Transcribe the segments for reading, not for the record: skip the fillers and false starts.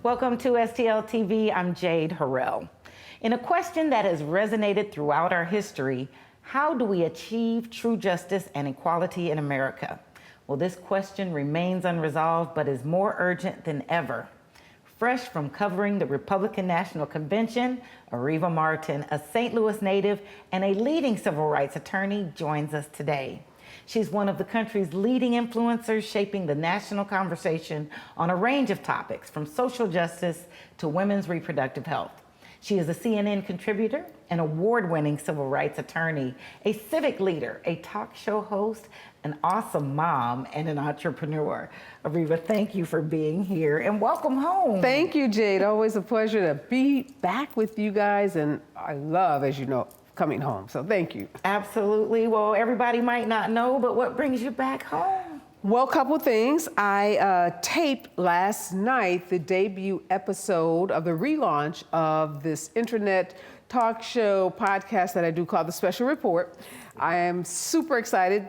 Welcome to STL TV. I'm Jade Harrell. In a question that has resonated throughout our history, how do we achieve true justice and equality in America? Well, this question remains unresolved, but is more urgent than ever. Fresh from covering the Republican National Convention, Areva Martin, a St. Louis native and a leading civil rights attorney, joins us today. She's one of the country's leading influencers, shaping the national conversation on a range of topics, from social justice to women's reproductive health. She is a CNN contributor, an award-winning civil rights attorney, a civic leader, a talk show host, an awesome mom, and an entrepreneur. Areva, thank you for being here and welcome home. Thank you, Jade. Always a pleasure to be back with you guys, and I love, as you know, coming home, so thank you. Absolutely. Well, everybody might not know, but what brings you back home? Well, a couple things. I taped last night the debut episode of the relaunch of this internet talk show podcast that I do called The Special Report. I am super excited.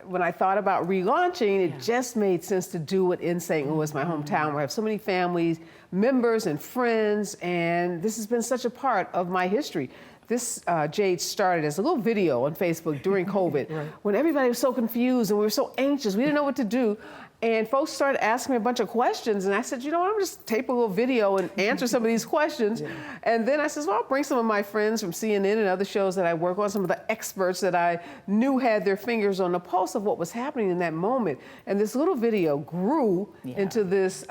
When I thought about relaunching, it just made sense to do it in St. Louis, my hometown, where I have so many families, members, and friends, and this has been such a part of my history. This, Jade, started as a little video on Facebook during COVID, right, when everybody was so confused and we were so anxious, we didn't know what to do. And folks started asking me a bunch of questions, and I said, you know what, I'm just tape a little video and answer some of these questions. Yeah. And then I said, well, I'll bring some of my friends from CNN and other shows that I work on, some of the experts that I knew had their fingers on the pulse of what was happening in that moment. And this little video grew into this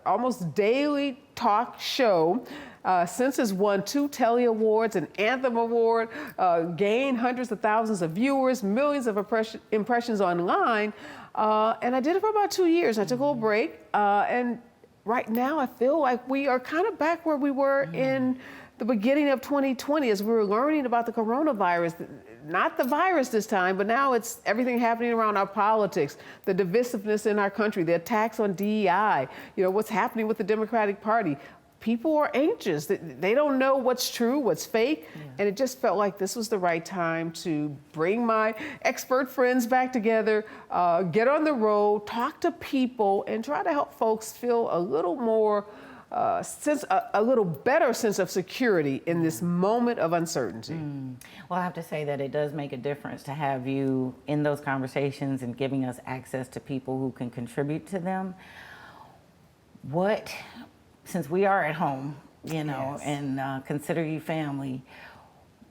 almost daily talk show. Since it's won 2 Telly Awards, an Anthem Award, gained hundreds of thousands of viewers, millions of impressions online. And I did it for about 2 years. I took a little break. And right now I feel like we are kind of back where we were in the beginning of 2020 as we were learning about the coronavirus. Not the virus this time, but now it's everything happening around our politics, the divisiveness in our country, the attacks on DEI, you know, what's happening with the Democratic Party. People are anxious. They don't know what's true, what's fake. Yeah. And it just felt like this was the right time to bring my expert friends back together, get on the road, talk to people, and try to help folks feel a little more a little better sense of security in this moment of uncertainty. Well, I have to say that it does make a difference to have you in those conversations and giving us access to people who can contribute to them. Since we are at home, you know, and consider you family,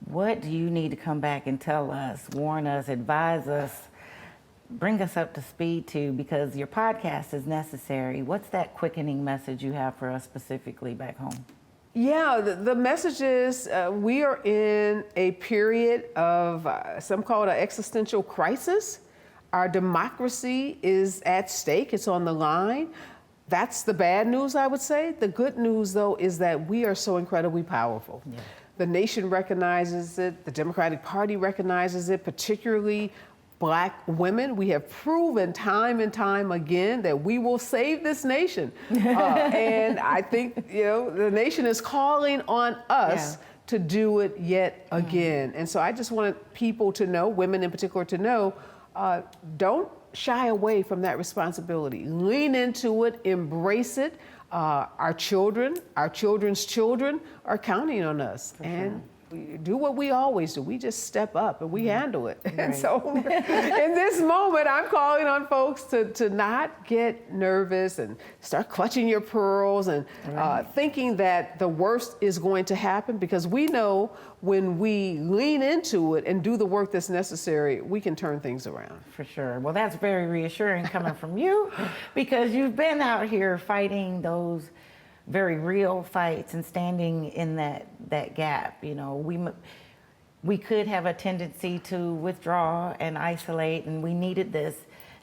what do you need to come back and tell us, warn us, advise us, bring us up to speed to, because your podcast is necessary. What's that quickening message you have for us specifically back home? Yeah, the message is we are in a period of, some call it an existential crisis. Our democracy is at stake, it's on the line. That's the bad news, I would say. The good news, though, is that we are so incredibly powerful. Yeah. The nation recognizes it, the Democratic Party recognizes it, particularly Black women. We have proven time and time again that we will save this nation. And I think, you know, the nation is calling on us to do it yet again. And so I just wanted people to know, women in particular to know, don't shy away from that responsibility. Lean into it, embrace it. Our children, our children's children are counting on us. And we do what we always do. We just step up and we handle it. Right. And so in this moment, I'm calling on folks to not get nervous and start clutching your pearls and thinking that the worst is going to happen, because we know when we lean into it and do the work that's necessary, we can turn things around. For sure. Well, that's very reassuring coming from you, because you've been out here fighting those very real fights and standing in that gap. You know, we could have a tendency to withdraw and isolate, and we needed this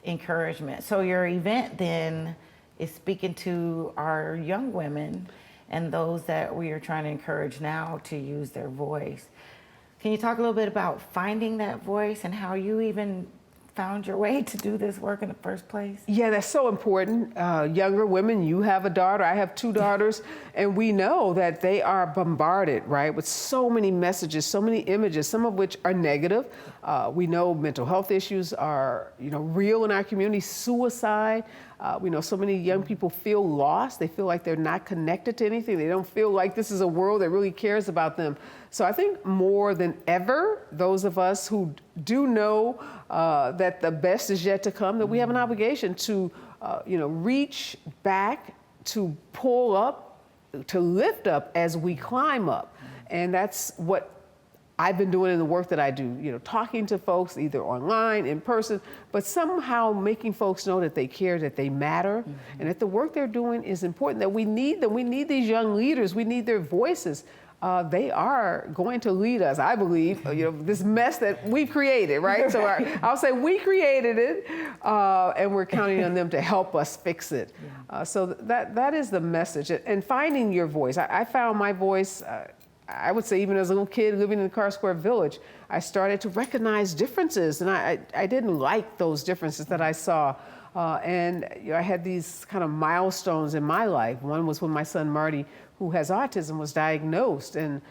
encouragement. So your event then is speaking to our young women and those that we are trying to encourage now to use their voice. Can you talk a little bit about finding that voice and how you even found your way to do this work in the first place? Yeah, that's so important. Younger women, you have a daughter, I have 2 daughters, and we know that they are bombarded, right, with so many messages, so many images, some of which are negative, We know mental health issues are, real in our community. Suicide. We know so many young people feel lost. They feel like they're not connected to anything. They don't feel like this is a world that really cares about them. So I think more than ever, those of us who do know that the best is yet to come, that we have an obligation to, reach back, to pull up, to lift up as we climb up. And that's what I've been doing in the work that I do, talking to folks either online, in person, but somehow making folks know that they care, that they matter, and that the work they're doing is important, that we need them. We need these young leaders. We need their voices. They are going to lead us, I believe, this mess that we've created, right? So I'll say we created it, and we're counting on them to help us fix it. So that is the message. And finding your voice. I found my voice, I would say even as a little kid living in the Car Square Village, I started to recognize differences, and I didn't like those differences that I saw. And I had these kind of milestones in my life. One was when my son Marty, who has autism, was diagnosed, and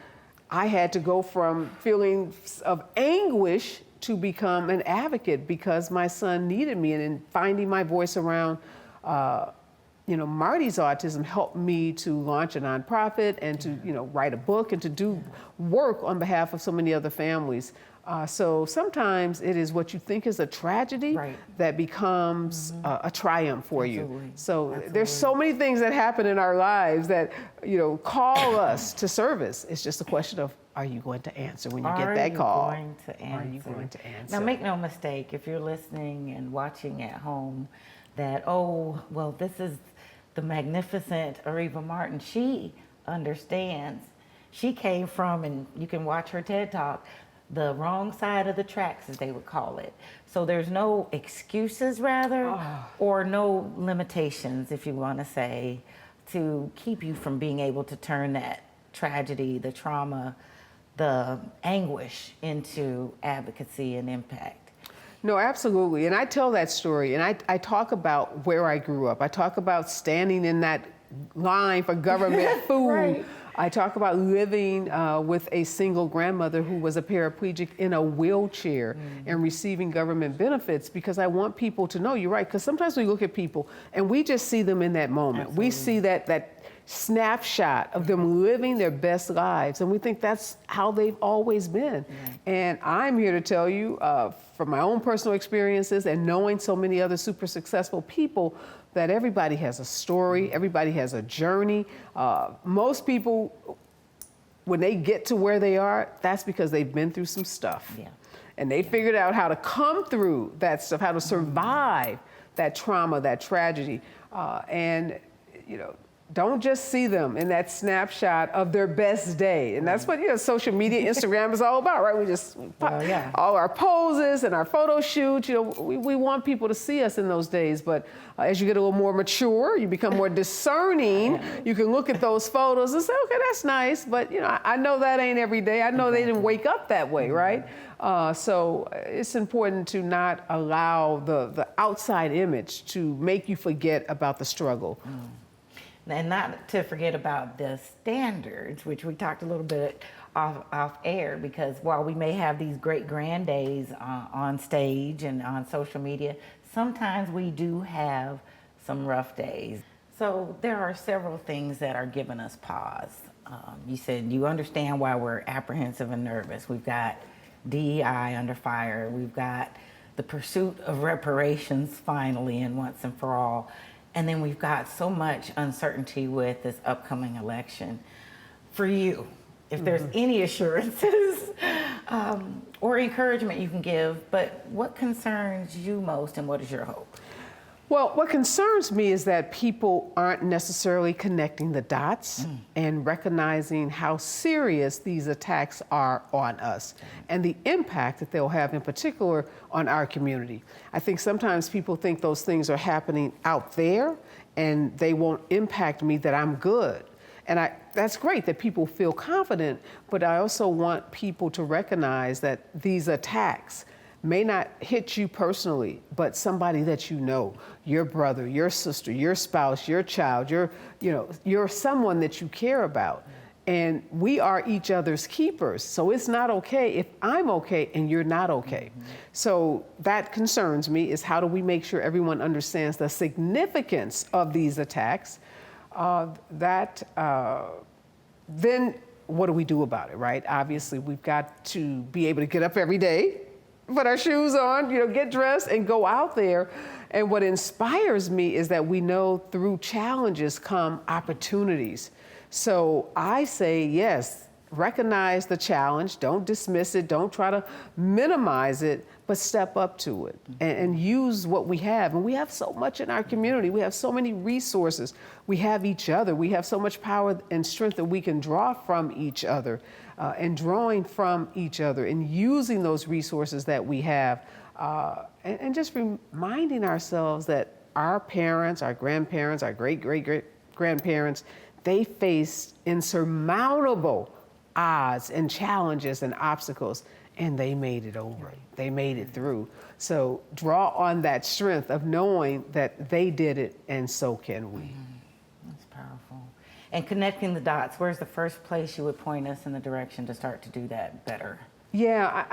I had to go from feelings of anguish to become an advocate because my son needed me, and in finding my voice around Marty's autism helped me to launch a nonprofit and to, write a book and to do work on behalf of so many other families. So sometimes it is what you think is a tragedy that becomes a triumph for you. So there's so many things that happen in our lives that, call us to service. It's just a question of, are you going to answer when you get that call? Are you going to answer? Now, make no mistake, if you're listening and watching at home, that, this is the magnificent Areva Martin. She understands. She came from, and you can watch her TED Talk, the wrong side of the tracks, as they would call it. So there's no excuses, or no limitations, if you want to say, to keep you from being able to turn that tragedy, the trauma, the anguish into advocacy and impact. No, absolutely. And I tell that story, and I talk about where I grew up. I talk about standing in that line for government food. I talk about living with a single grandmother who was a paraplegic in a wheelchair and receiving government benefits, because I want people to know, you're right, because sometimes we look at people and we just see them in that moment. We see that snapshot of them living their best lives, and we think that's how they've always been. And I'm here to tell you from my own personal experiences and knowing so many other super successful people that everybody has a story, everybody has a journey. Most people, when they get to where they are, that's because they've been through some stuff. And they figured out how to come through that stuff, how to survive that trauma, that tragedy. Don't just see them in that snapshot of their best day. And that's what, social media, Instagram is all about, right? We just, all our poses and our photo shoots, we want people to see us in those days. But as you get a little more mature, you become more discerning, you can look at those photos and say, okay, that's nice. But, I know that ain't every day. I know they didn't wake up that way, right? So it's important to not allow the outside image to make you forget about the struggle. And not to forget about the standards, which we talked a little bit off air, because while we may have these great grand days on stage and on social media, sometimes we do have some rough days. So there are several things that are giving us pause. You said you understand why we're apprehensive and nervous. We've got DEI under fire. We've got the pursuit of reparations finally and once and for all. And then we've got so much uncertainty with this upcoming election. For you, if there's any assurances or encouragement you can give, but what concerns you most and what is your hope? Well, what concerns me is that people aren't necessarily connecting the dots and recognizing how serious these attacks are on us and the impact that they'll have in particular on our community. I think sometimes people think those things are happening out there and they won't impact me, that I'm good. And that's great that people feel confident, but I also want people to recognize that these attacks may not hit you personally, but somebody that you know, your brother, your sister, your spouse, your child, your someone that you care about. And we are each other's keepers. So it's not okay if I'm okay and you're not okay. So that concerns me, is how do we make sure everyone understands the significance of these attacks? Then what do we do about it, right? Obviously, we've got to be able to get up every day, put our shoes on, get dressed and go out there. And what inspires me is that we know through challenges come opportunities. So I say, yes, recognize the challenge, don't dismiss it, don't try to minimize it, but step up to it and use what we have. And we have so much in our community. We have so many resources. We have each other. We have so much power and strength that we can draw from each other, and drawing from each other and using those resources that we have, and just reminding ourselves that our parents, our grandparents, our great-great-great-grandparents, they faced insurmountable odds and challenges and obstacles, and they made it over. They made it through. So draw on that strength of knowing that they did it, and so can we. That's powerful. And connecting the dots, where's the first place you would point us in the direction to start to do that better? Yeah,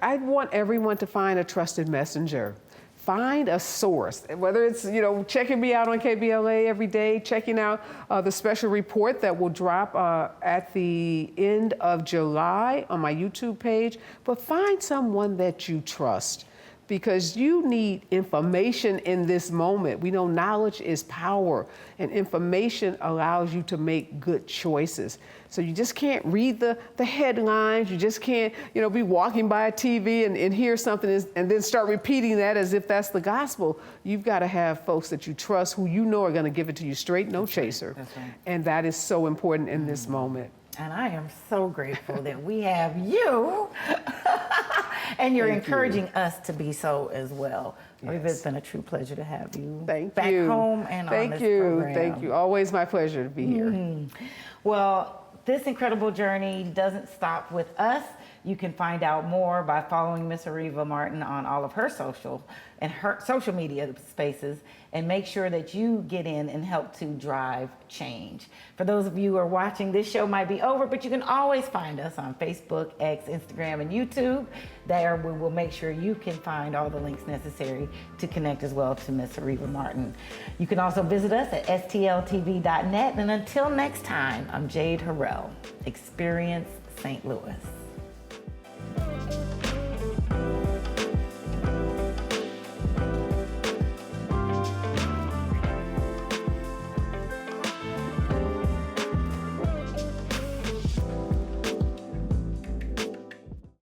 I want everyone to find a trusted messenger. Find a source, whether it's, checking me out on KBLA every day, checking out the special report that will drop at the end of July on my YouTube page, but find someone that you trust, because you need information in this moment. We know knowledge is power, and information allows you to make good choices. So you just can't read the headlines. You just can't, be walking by a TV and hear something and then start repeating that as if that's the gospel. You've got to have folks that you trust, who you know are going to give it to you straight, no chaser. That's right. And that is so important in this moment. And I am so grateful that we have you. And you're encouraging us to be so as well. Yes. It's been a true pleasure to have you Thank back you. home and on this program. Thank you. Always my pleasure to be here. Well, this incredible journey doesn't stop with us. You can find out more by following Miss Areva Martin on all of her social media spaces, and make sure that you get in and help to drive change. For those of you who are watching, this show might be over, but you can always find us on Facebook, X, Instagram, and YouTube. There we will make sure you can find all the links necessary to connect as well to Miss Areva Martin. You can also visit us at stltv.net. And until next time, I'm Jade Harrell. Experience St. Louis.